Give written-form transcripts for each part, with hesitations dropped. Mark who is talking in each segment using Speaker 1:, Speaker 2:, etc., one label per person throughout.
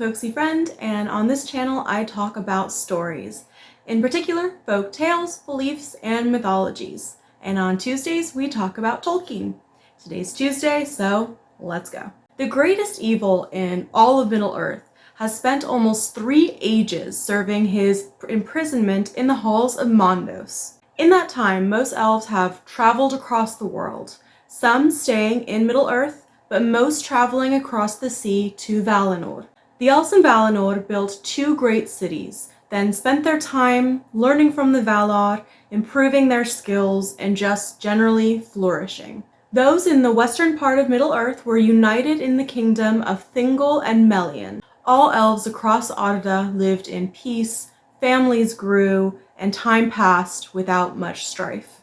Speaker 1: Folksy Friend, and on this channel I talk about stories. In particular, folk tales, beliefs, and mythologies. And on Tuesdays we talk about Tolkien. Today's Tuesday, so let's go. The greatest evil in all of Middle-earth has spent almost 3 ages serving his imprisonment in the halls of Mandos. In that time, most elves have traveled across the world, some staying in Middle-earth, but most traveling across the sea to Valinor. The elves in Valinor built 2 great cities, then spent their time learning from the Valar, improving their skills, and just generally flourishing. Those in the western part of Middle-earth were united in the kingdom of Thingol and Melian. All elves across Arda lived in peace, families grew, and time passed without much strife.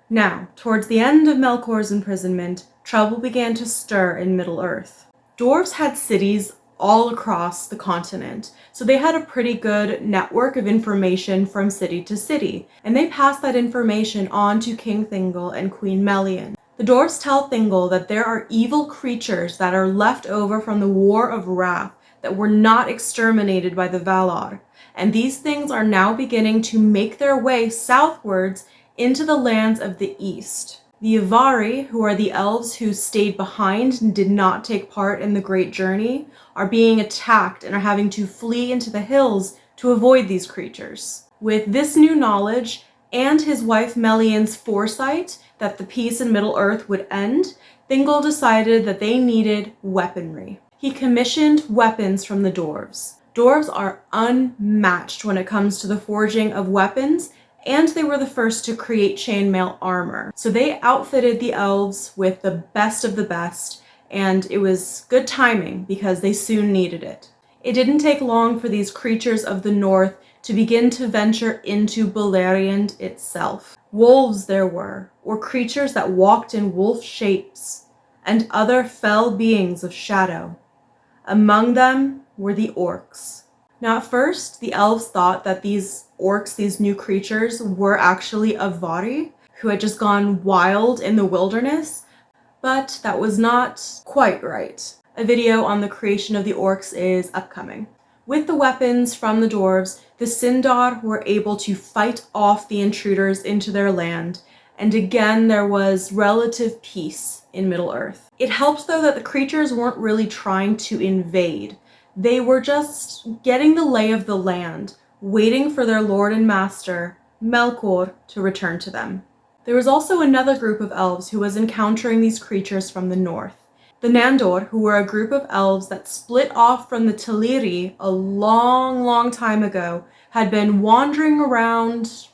Speaker 1: Now, towards the end of Melkor's imprisonment, trouble began to stir in Middle-earth. Dwarves had cities all across the continent, so they had a pretty good network of information from city to city, and they passed that information on to King Thingol and Queen Melian. The dwarves tell Thingol that there are evil creatures that are left over from the War of Wrath that were not exterminated by the Valar, and these things are now beginning to make their way southwards into the lands of the east. The Ivari, who are the elves who stayed behind and did not take part in the great journey, are being attacked and are having to flee into the hills to avoid these creatures. With this new knowledge and his wife Melian's foresight that the peace in Middle-earth would end, Thingol decided that they needed weaponry. He commissioned weapons from the dwarves. Dwarves are unmatched when it comes to the forging of weapons, and they were the first to create chainmail armor. So they outfitted the elves with the best of the best, and it was good timing because they soon needed it. It didn't take long for these creatures of the north to begin to venture into Beleriand itself. Wolves there were, or creatures that walked in wolf shapes, and other fell beings of shadow. Among them were the orcs. Now at first, the elves thought that these orcs, these new creatures, were actually Ivari, who had just gone wild in the wilderness, but that was not quite right. A video on the creation of the orcs is upcoming. With the weapons from the dwarves, the Sindar were able to fight off the intruders into their land, and again there was relative peace in Middle-earth. It helped though that the creatures weren't really trying to invade. They were just getting the lay of the land, waiting for their lord and master, Melkor, to return to them. There was also another group of elves who was encountering these creatures from the north. The Nandor, who were a group of elves that split off from the Teleri a long time ago, had been wandering around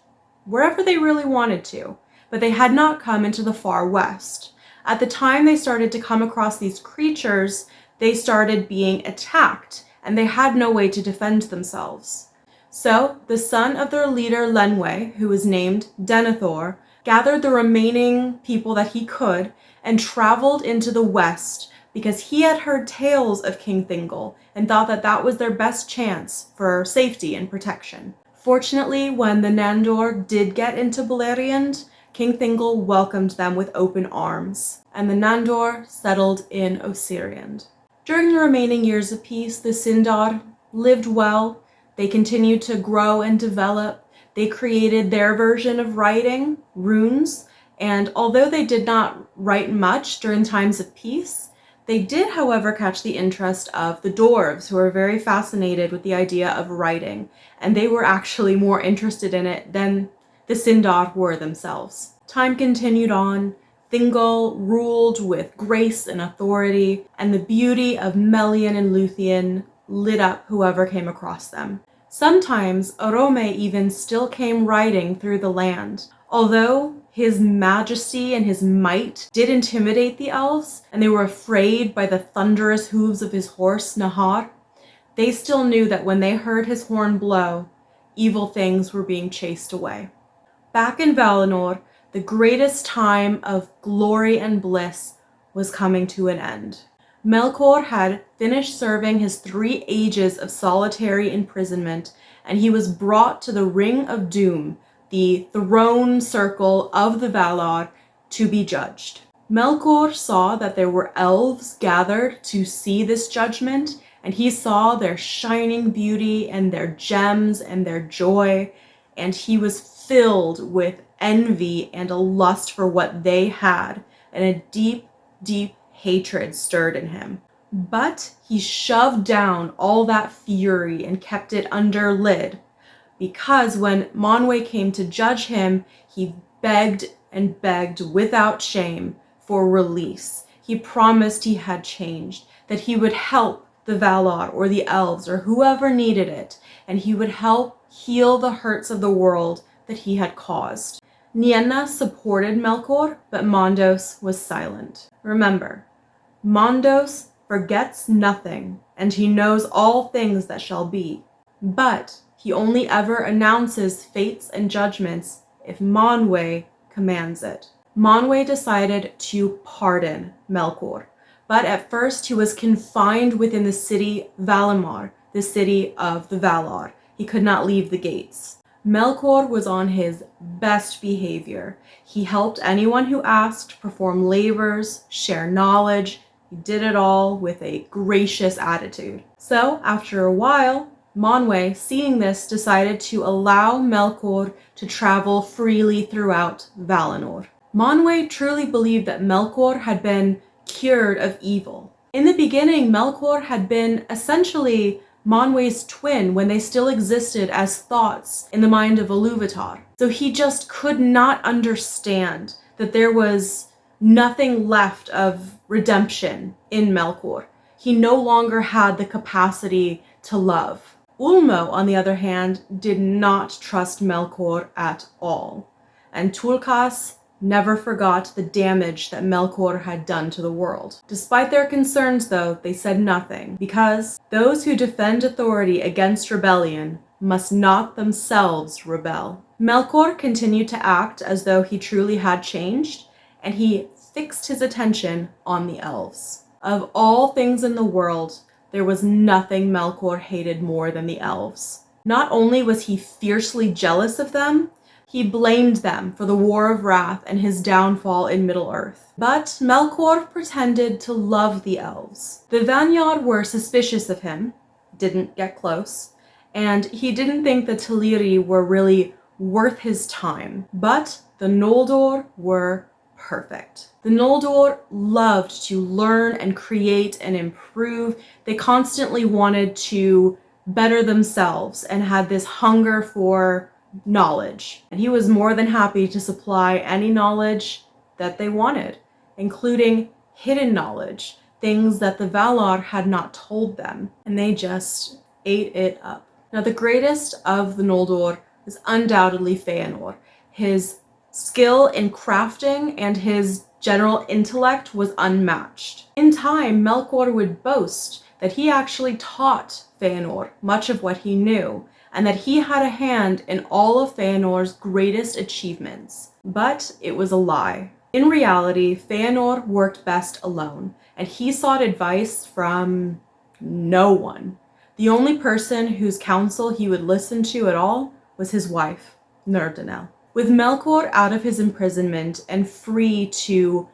Speaker 1: wherever they really wanted to, but they had not come into the far west. At the time they started to come across these creatures, they started being attacked, and they had no way to defend themselves. So, the son of their leader Manwe, who was named Denethor, gathered the remaining people that he could and traveled into the west because he had heard tales of King Thingol and thought that that was their best chance for safety and protection. Fortunately, when the Nandor did get into Beleriand, King Thingol welcomed them with open arms, and the Nandor settled in Osiriand. During the remaining years of peace, the Sindar lived well. They continued to grow and develop. They created their version of writing, runes, and although they did not write much during times of peace, they did, however, catch the interest of the dwarves, who were very fascinated with the idea of writing, and they were actually more interested in it than the Sindar were themselves. Time continued on. Thingol ruled with grace and authority, and the beauty of Melian and Luthien lit up whoever came across them. Sometimes Orome even still came riding through the land. Although his majesty and his might did intimidate the elves, and they were afraid by the thunderous hooves of his horse, Nahar, they still knew that when they heard his horn blow, evil things were being chased away. Back in Valinor, the greatest time of glory and bliss was coming to an end. Melkor had finished serving his 3 ages of solitary imprisonment, and he was brought to the Ring of Doom, the throne circle of the Valar, to be judged. Melkor saw that there were elves gathered to see this judgment, and he saw their shining beauty and their gems and their joy, and he was filled with envy and a lust for what they had, and a deep, deep hatred stirred in him. But he shoved down all that fury and kept it under lid, because when Manwe came to judge him, he begged and begged without shame for release. He promised he had changed, that he would help the Valar or the elves or whoever needed it, and he would help heal the hurts of the world that he had caused. Nienna supported Melkor, but Mondos was silent. Remember, Mondos forgets nothing, and he knows all things that shall be, but he only ever announces fates and judgments if Manwe commands it. Manwe decided to pardon Melkor, but at first he was confined within the city Valimar, the city of the Valar. He could not leave the gates. Melkor was on his best behavior. He helped anyone who asked, perform labors, share knowledge. He did it all with a gracious attitude. So, after a while, Manwe, seeing this, decided to allow Melkor to travel freely throughout Valinor. Manwe truly believed that Melkor had been cured of evil. In the beginning, Melkor had been essentially Manwe's twin when they still existed as thoughts in the mind of Iluvatar. So he just could not understand that there was nothing left of redemption in Melkor. He no longer had the capacity to love. Ulmo, on the other hand, did not trust Melkor at all. And Tulkas never forgot the damage that Melkor had done to the world. Despite their concerns, though, they said nothing, because those who defend authority against rebellion must not themselves rebel. Melkor continued to act as though he truly had changed, and he fixed his attention on the elves. Of all things in the world, there was nothing Melkor hated more than the elves. Not only was he fiercely jealous of them, he blamed them for the War of Wrath and his downfall in Middle-earth. But Melkor pretended to love the elves. The Vanyar were suspicious of him, didn't get close, and he didn't think the Teleri were really worth his time. But the Noldor were perfect. The Noldor loved to learn and create and improve. They constantly wanted to better themselves and had this hunger for knowledge. And he was more than happy to supply any knowledge that they wanted, including hidden knowledge, things that the Valar had not told them, and they just ate it up. Now, the greatest of the Noldor is undoubtedly Feanor. His skill in crafting and his general intellect was unmatched. In time, Melkor would boast that he actually taught Feanor much of what he knew, and that he had a hand in all of Feanor's greatest achievements. But it was a lie. In reality, Feanor worked best alone, and he sought advice from no one. The only person whose counsel he would listen to at all was his wife, Nurdanel. With Melkor out of his imprisonment and free to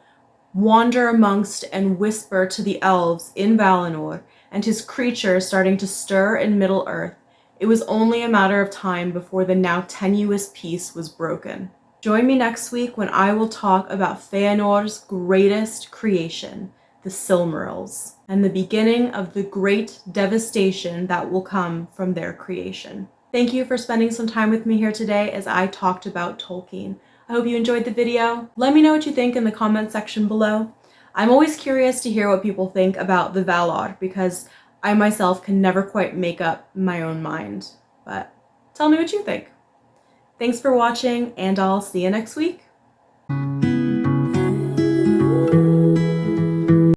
Speaker 1: wander amongst and whisper to the elves in Valinor, and his creatures starting to stir in Middle-earth, it was only a matter of time before the now tenuous peace was broken. Join me next week when I will talk about Feanor's greatest creation, the Silmarils, and the beginning of the great devastation that will come from their creation. Thank you for spending some time with me here today as I talked about Tolkien. I hope you enjoyed the video. Let me know what you think in the comment section below. I'm always curious to hear what people think about the Valar, because I myself can never quite make up my own mind. But tell me what you think. Thanks for watching, and I'll see you next week.